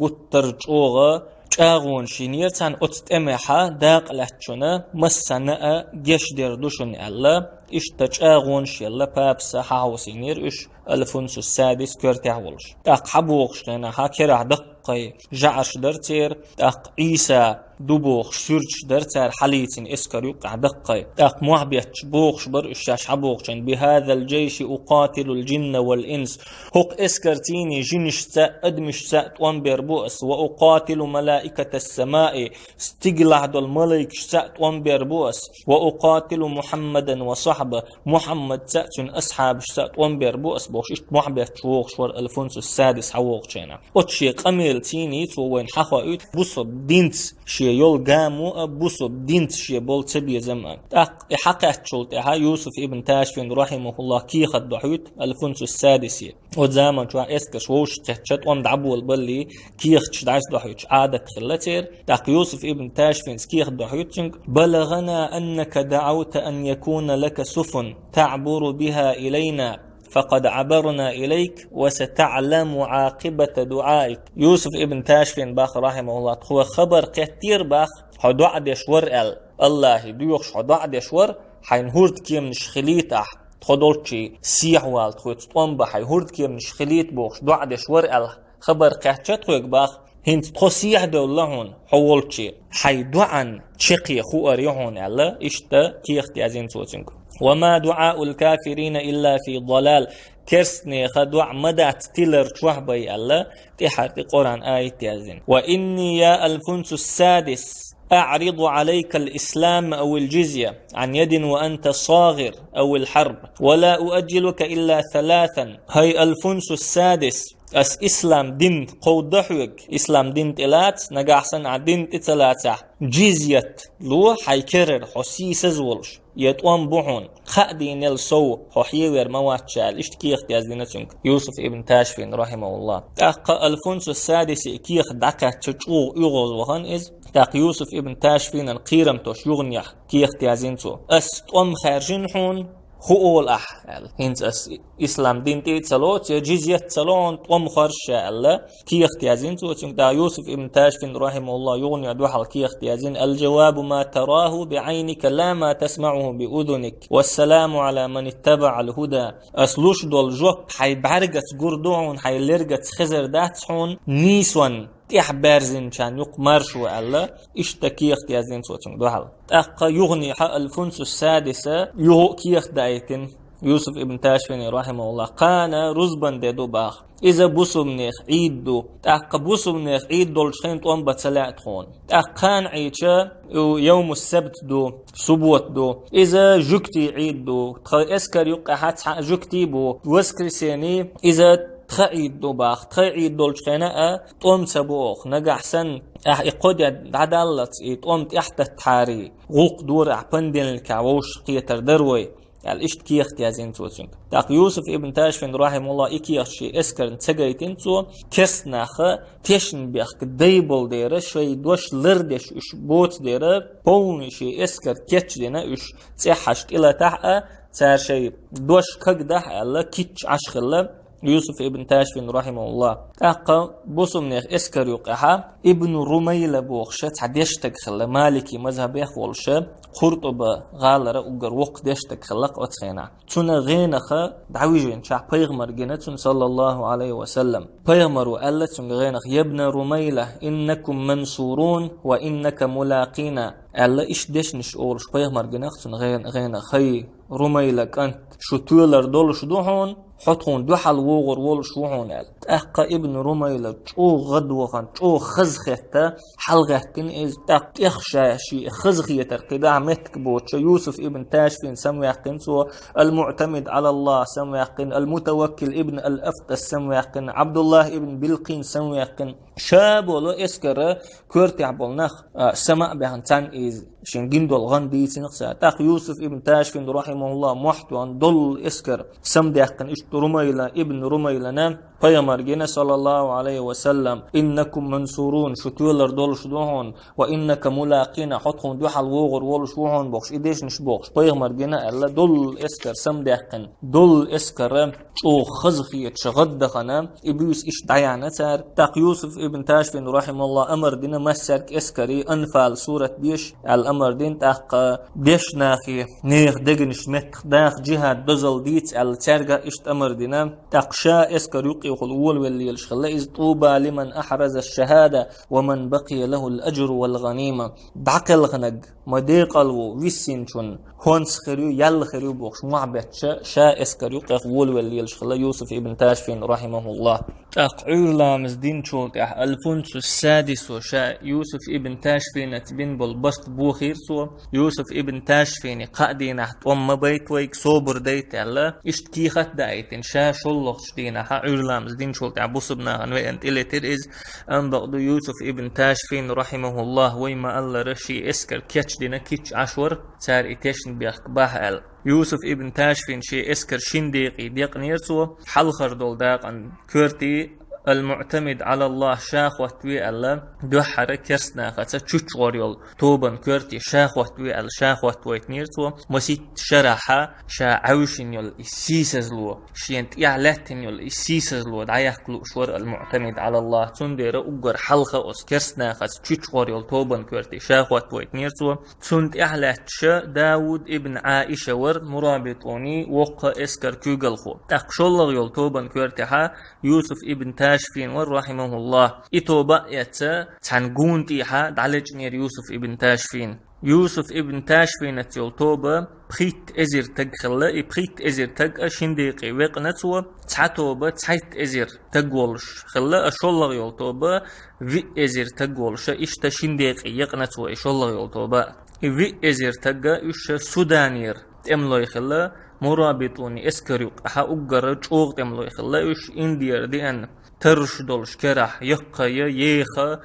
قطرچوغه چاغون شینیر تن اتت امحا داق لحچونه مسنه گش دردوشن الله اشتا چاغون شیله پابس حاوسینیر اش الفونسو السادس كرتع ولش تاق حبوغش لنا هاكرع دقي جعش درتير تاق عيسى دوبوغش سرج درتر حليتين اسكر يقع دقي تاق معبيت بوغش بر اشاش حبوغشن بهذا الجيش اقاتل الجن والانس هق اسكرتيني جنش تا ادمش تا توانبير بؤس واقاتل ملائكة السماء استقلع دول ملائك تا توانبير بؤس واقاتل محمدا وصحبه محمد تأتن اصحاب تا توانبير بؤس بوش اشت معبيت شوغش ور الفونسو السادس حوغشنا اتشي قميل تيني تو وين حخوات بوصب دينت شي يول قامو بوصب دينت شي بول تبي زمان حقت شلتها يوسف ابن تاشفين رحمه الله كي خد دحوت الفونسو السادس وزمان شو اسكش وش تحت وام دعبو البلي كي خدش دعس دحوت عادة خلتير تاق يوسف ابن تاشفين كي خد دحوت بلغنا انك دعوت ان يكون لك سفن تعبر بها الينا فقد عبرنا إليك وستعلم عاقبة دعائك يوسف ابن تاشفين باخ رحمه الله هو خبر كثير باخ حدوع دشور الله دوخش حدوع دشور حينهورد كيم نشخليت تخدولشي سيح والت خوت طوم بحي هورد كيم نشخليت بوخش دعا دشور خبر كهتشت خوك باخ هنت تخسيح دولهون حولشي حيدوعا تشقي خو أريحون الله اشتا كي اختيازين توتنكو وما دعاء الكافرين إلا في ضلال كرسني خدوع مدعت تلر شوحبي الله تحت قرآن آية تازين وإني يا الفنس السادس أعرض عليك الإسلام أو الجزية عن يد وأنت صاغر أو الحرب ولا أؤجلك إلا ثلاثا هاي الفنس السادس أس إسلام دين قودحوك إسلام دين تلات نجاحسن عدين تلاتة جزية لو حيكرر حسيس زولش يتوان بحون خادين السو حيوير مواتشال اشتكي اختيازينتونك يوسف ابن تاشفين رحمه الله تاق الفونسو السادس كيخ دكا تشو يغوز وهن إز تاق يوسف ابن تاشفين القيرم توش يغنيح كي اختيازينتو أستوام خارجين حون هو الأح هنز إسلام دين تي تسلوت جزية تسلون توم خرش الله كي اختيازين توتين دا يوسف ابن تاشفين رحمه الله يغني أدوحل كي اختيازين الجواب ما تراه بعينك لا ما تسمعه بأذنك والسلام على من اتبع الهدى أسلوش دول جوك حي بعرقت قردون حي لرقت خزر داتحون نيسون تيح بارزين كان يقمرشو الله اشتكي اختيازين توتين دوحل أقا يغني حق الفنس السادسة يغو كي اختيازين يوسف ابن تاشفين رحمه الله قانا رزبا ديدو باخ إذا بوسو منيخ عيدو تاق بوسو منيخ عيد دول شخين توان بتسلاعت خون تاقان عيشا يوم السبت دو سبوت دو إذا جكتي عيد دو اسكر يقع حتى جكتي بو واسكر سيني إذا تخعيد دو باخ تخعيد دول شخيناء توم سبوخ نقع سن إقود عدالت توم تحت التحاري غوق دور عبندين الكعوش قيتر دروي يعني إشت كي اختيازين توتشنك تاق يوسف ابن تاشفين رحمه الله إكي شيء اسكر نتسجيتين تو كسناخ تشن بيخ ديبل ديره شوي دوش لردش اش بوت ديره بولني شيء اسكر كتش دينا اش تحشت إلى تحقه تار شيء دوش كقده الله كتش عشخله يوسف ابن تاشفين رحمه الله أقا بوسم نيخ إسكر يقحا ابن رميلة بوخشة حديشتك خلا مالكي مذهب يخولشة قرطبة غالرة أقر وقت ديشتك خلق أتخينا تنا غينخ دعويجين شاع بيغمر جنتون صلى الله عليه وسلم بيغمر وقالت تنا غينخ يبن رميلة إنكم منصورون وإنك ملاقينا ألا إش ديش نش أولش بيغمر جنخ تنا غينخ هي رميلة كانت شو تولر دولش دوحون حطون دوحل وغر ولش وحون أحقا ابن رميلة جو غدوغان جو خزخيتا حلغتين إز تخشى شي خزخيتا قداع متك بوتش يوسف ابن تاشفين سمويقين سو المعتمد على الله سمويقين المتوكل ابن الأفتى سمويقين عبد الله ابن بلقين سمويقين شابولو اسكر كورتي عبولناخ سماء بهان تان إز شين جندول غندي سنقسا تاق يوسف ابن تاشفين رحمه الله محتو عن دول اسكر سمديقين اشت رميلة ابن رميلة نام فيمرجنا صلى الله عليه وسلم إنكم منصورون شتولر دول شدوهون وإنك ملاقين حطهم دوحل وغر ول شوهون بوخش إديش نش بوخش فيمرجنا ألا دول اسكر سمديقين دول اسكر او خزخية شغد خنا إبيوس إش دعيانا سار تاق يوسف ابن تاشفين رحمه الله أمر دينا مسارك اسكري أنفال سورة بيش الأمر دين تاق بيش ناخي نيخ دقنش متخ داخ جهاد بزل ديت الترقى إشت أمر دينا تاق شا اسكر يقي الأول واللي الشخلا إذ طوبى لمن أحرز الشهادة ومن بقي له الأجر والغنيمة بعقل غنق مديق الو ويسينشون هونس خريو يل خريو بوخش معبت شا اسكر يقي الأول واللي الشخلا يوسف ابن تاشفين رحمه الله أقعور لامز دين شولت الفونس السادس وشا يوسف ابن تاشفين تبين بالبسط بوخير سو يوسف ابن تاشفين قادين احت بيت ويك صوبر ديت الله اشتكيخت دايتين شا شلوخش دين أقعور لامز دين شولت بوصبنا أنوي أنت إلي ترئز أن بقضو يوسف ابن تاشفين رحمه الله ويما الله رشي اسكر كيتش دينا كيتش عشور سار إتشن بيخباه ال يوسف ابن تاشفين شي اسكر شنديقي ديق نيرسو حلخر دول داقن كورتي المعتمد على الله شاخوت وي الله دوحر كرسنا خاصة تشوش غوريول توبن كورتي شاخوت وي ال شاخوت ويت نيرسو مسيت شرحا شا عوشن يول السيسزلو شينت يعلاتن يول السيسزلو دعيخلو شور المعتمد على الله تندير أقر حلقة أس كرسنا خاصة تشوش غوريول توبن كورتي شاخوت ويت نيرسو تند يعلاتش داود ابن عائشة ور مرابطوني وقا اسكر كوغلخو تقشل يول توبن كورتي ها يوسف ابن تاشفين ورحمه الله إتوبا يتا تنقون تيها دعلج نير يوسف ابن تاشفين يوسف ابن تاشفين تيوتوبا بخيت ازر تق خلا بخيت ازر تق شنديقي وقنتوا تعتوبا تعيت ازر تقولش خلا اشولغ يولتوبا في ازر تقولش اشتا شنديقي يقنتوا اشولغ يولتوبا في ازر تق اش سودانير تملوي خلا مرابطوني اسكريق احا اقر جوغ تملوي خلا اش اندير دي ان ترش دولش كرح يقيا ييخا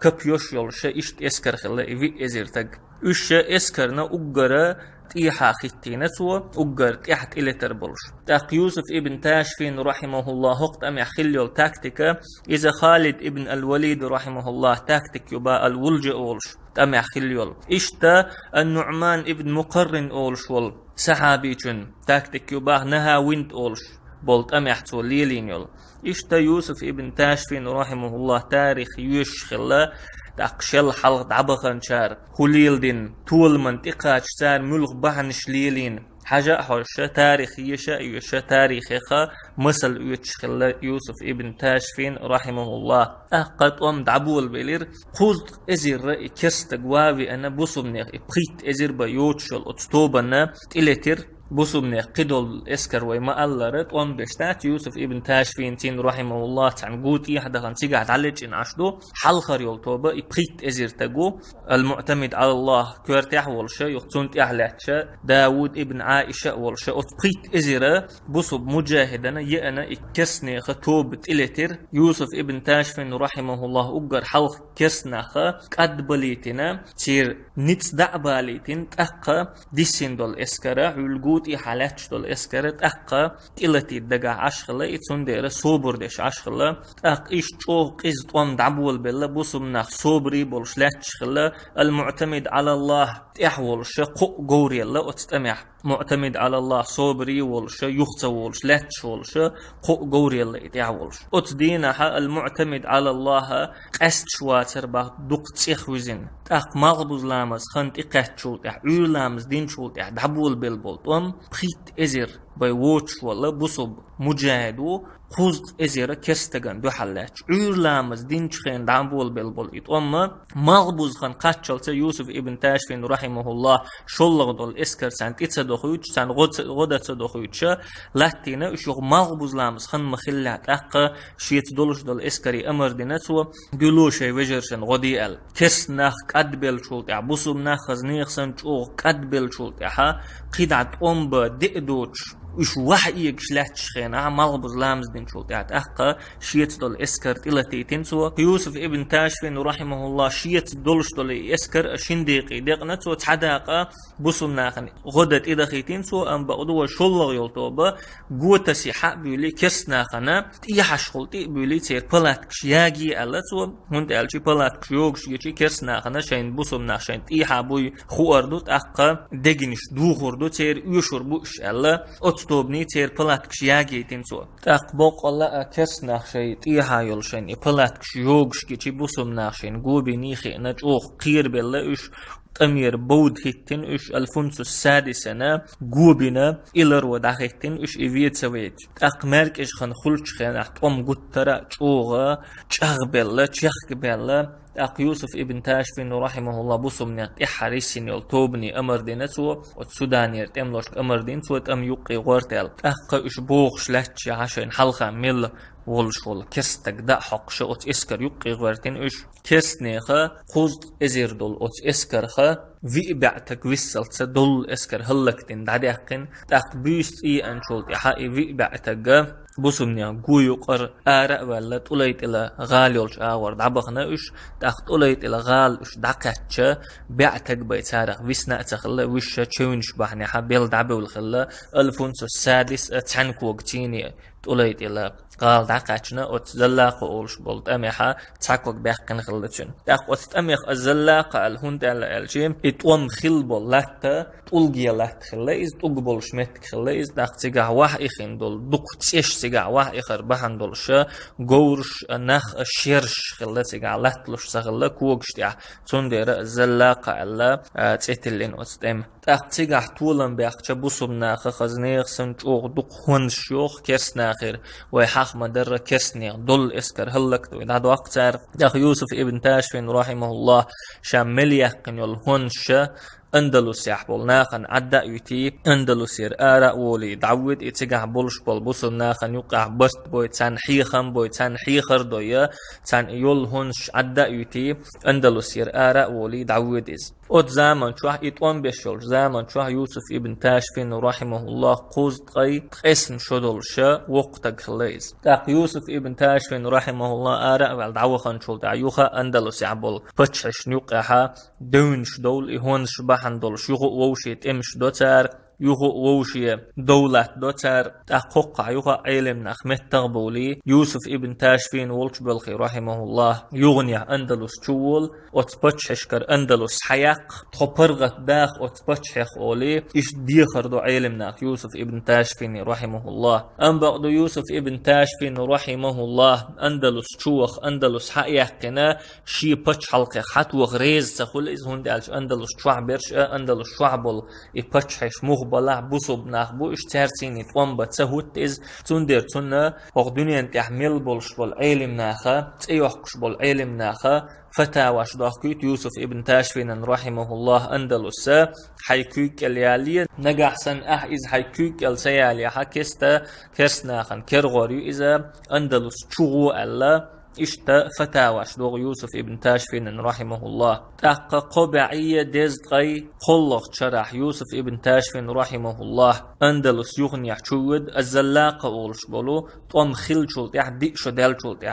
كبيوش يولش اشت اسكر خلا في ازر تق اش اسكرنا اقر تيحا خيتينا سوا اقر تيحت الى تربلش تاق يوسف ابن تاشفين رحمه الله وقت ام يخليول تاكتيكا اذا خالد ابن الوليد رحمه الله تاكتيك يبا الولج اولش تام يخليول اشتا النعمان ابن مقرن اولش ول صحابيچن تاكتيك يبا نها وينت اولش بولت ام يحتو ليلين يول اشتا يوسف ابن تاشفين رحمه الله تاريخ يوش خلا تقشل حلق دعبخن شار خليل دين طول منطقة شار ملغ بحنش ليلين حاجة حوشة تاريخية شا تاريخيخا مثل يوشخلا يوسف ابن تاشفين رحمه الله قد دعبول بلير قوز ازير رأي كست قوابي انا بوصبني بخيت ازير بيوتشل اتستوبنا تلتر بوصبني قدول اسكر ويما ألرت بشتات يوسف ابن تاشفين تين رحمه الله تعنقوت إحدى خانسيقا تعلج إن عشدو حلخر يولتوبا إبخيت إزير تقو المعتمد على الله كورتيح والشا يختونت إحلاتشا داود ابن عائشة والشا أتبخيت إزير بوصب مجاهدنا يأنا إكسني خطوبة إلتر يوسف ابن تاشفين رحمه الله أقر حلخ كسنا خا قد بليتنا تير نتس دعباليتين تأقى ديسين دول اسكرا علقوت حالات دول اسكرت أقا تلتي دقا عشخلا اتسندير صوبر ديش عشخلا أق إيش چوق إز طوام دعبول بالله بوصمناخ صوبري بولش لاتشخلا المعتمد على الله تحول شقو قوري الله وتتمح معتمد على الله صبري ولش يخت ولش لاتش ولش قوري الله يتيع ولش أتدينها المعتمد على الله قست شواتر با دقت إخوزين تاق مغبوز لامز خنت إقات شولت لامز دين شولت دعبول بالبولت بخيت إزر باي ووتش ولا بصب مجاهدو خوزت إزيرا كستغان دو حلاتش لامز دين شخين دعبول بالبولت مغبوز خن قاتشلت يوسف ابن تاشفين رحمه الله شلغ دول إسكر سانت إتصدخويتش سان غدا تصدخويتش لاتينا إشوغ مغبوز لامز خن مخلات شيت دولش دول إسكري أمر دينتو قلوشي وجرشن غدي أل كس ناخ قدبل شولت بصب ناخز نيخسن شوغ قدبل شولت قيدعت دئدوش وش وحيك شلاتش خينا مغبوز لامز دين شولت شيت دول إسكر إلتيتين سوا يوسف ابن تاشفين رحمه الله شيت دولش دول إسكر شنديقي دقنتو تحداقا بصب ناخن غدت إذا خيتين سوا أم بقدوا شلغ يلطوبا قوة سيحا بيولي كس ناخنا تيحا شغلتي بيولي تير بلاتكش ياجي ألتو هند ألشي بلاتكش يوغش يجي كس ناخنا شاين بصب ناخ شاين تيحا بوي خوردوت دقنش دوغردو تير يشور بوش ألا أتطوبني تير بلاتكش ياجي تنسو بوق الله كس ناخ شاين تيحا يلشين بلاتكش يوغش يجي بصب ناخ شاين قوبي نيخي نجوخ قير بالله إش أمير بود هيتن إش الفونسو السادسنا جوبنا إلر وداخيتن إش إفيت سويت مارك إش خن خلش خن قطرة جوغا بلا بلا يوسف ابن تاشفين رحمه الله بصمنا إحريسين يلطوبني أمر دينتو والسودان يرتملوش أمر دينتو أم يقي غورتال إش بوغش لاتش عشان حلقة مل والشول كستك دا حق شوت إسكر يقي غورتين إش كستنيخا قوزد إزير دول أوت إسكرخا في بعتك ويسلت دول إسكر هلكتين دعديقين بيست أنشولت إحائي في بعتك بصمنيا قويو قر آراء ولا توليت إلى غاليولش آور دعبخنا إش توليت إلى غال إش دعكتش بعتك بيتارخ ويسنا تخلا وش تشونش بحني حبيل دعبو الخلا الفونسو السادس تعنكو وقتيني توليت إلى قال دعكتشنا أتزلاق أولش بولت أميحا تاكوك بيحقن خلتشن أخوات أميح الزلاق الهند على الجيم إتوام خلبول لاتا تولجي لات خلايز تقبل شمت خلايز تيجا واح إخين دول دقتش تيجا واح إخر بحن دولش جورش نخ شيرش خلا تيجا لاتلوش سخلا كوكش تيع تندير الزلاق على تيتلين أستم تيجا طولن بيحكش بوسب ناخ خزنيخ سنجوغ دقون شيوخ كيس ناخر ويحاخ مدر كيسني دول إسكر هلك تو إذا وقتر يوسف ابن تاشفين رحمه الله شامل يحكن يلهنش أندلس يحبول ناخن عدا يتي أندلس ير آراء ولي دعوت إتجاه بولش بول بوصل ناخن يقع بست بوي تان حيخم بوي تان حيخر دويا تان يول هنش عدا يتي أندلس ير آراء ولي دعوت إز أود زمان شوح إتوان بشول زمان شوح يوسف ابن تاشفين رحمه الله قوزد غي اسم شدولش وقتك خليز تاق يوسف ابن تاشفين رحمه الله آراء والدعوخن شول دعيوخا أندلس يحبول بتشش نيقعها دونش دول إهونش بحن دولش يغو ووشيت إمش دوتار يغو ووشي دولة دوتر تحقق يغو علم نخمت تغبولي يوسف ابن تاشفين ولش بلخي رحمه الله يغني أندلس تشول وتبتششكر أندلس حياق تخبرغت داخ وتبتشخ أولي إش ديخر دو علم نخ يوسف ابن تاشفين رحمه الله أم بعد يوسف ابن تاشفين رحمه الله أندلس تشوخ أندلس حياقنا شي بتش حلقة حت وغريز تخل إز هند أندلس شعبرش أندلس شعبل يبتشش مغ بلا بوسب ناخبو اشتهرسيني توان بتسهوت إز تندر تنا وغدوني أن تحمل بولش بالعلم ناخا تيوحكش بالعلم ناخا فتاوش داخكيت يوسف ابن تاشفين رحمه الله أندلس حيكوك اليالي نجحسن إز حيكوك السيالي حكستا كرسناخن كرغوريو إذا أندلس تشغو ألا إشتا فتاوش دوغ يوسف ابن تاشفين رحمه الله تحقق قبعية دزغي قلق شرح يوسف ابن تاشفين رحمه الله أندلس يغني يحشود الزلاق أولش بولو طوام خل شلت دي شدال شلت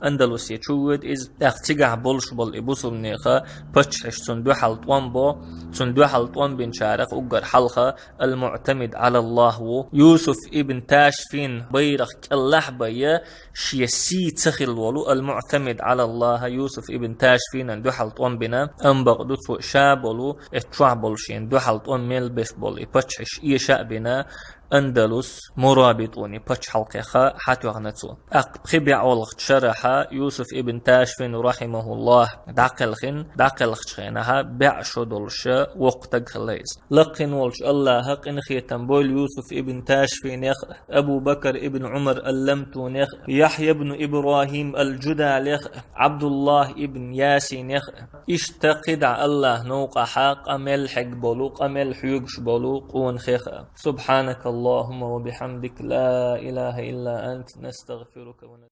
أندلس يحشود إز تحتقع بولش بول إبوسل نيخا بتشحش سندوحل طوام بو سندوحل طوام بن شارق أقر حلقة المعتمد على الله يوسف ابن تاشفين بيرق اللحبة شيسي تخل بولو المعتمد على الله يوسف ابن تاشفين دحل طون بنا أم بغدوت شابولو اتشع بولشين دحل طون ميل بش بول إبتشش إيشاء بنا أندلس مرابطوني بتش حلقة حتى غنتو خبيع أولغت شرح يوسف ابن تاشفين رحمه الله داقل خينها بيع شدولش وقت خليز لقن ولش الله قن خيتم بول يوسف ابن تاشفين يخ أبو بكر ابن عمر اللمتون يخ يحيى ابن إبراهيم الجدال يخ عبد الله ابن ياسين يخ اشتقد الله نوق حق أمل حق بلوق أمل حيوش بلوق ونخيخ سبحانك اللهم وبحمدك لا إله إلا أنت نستغفرك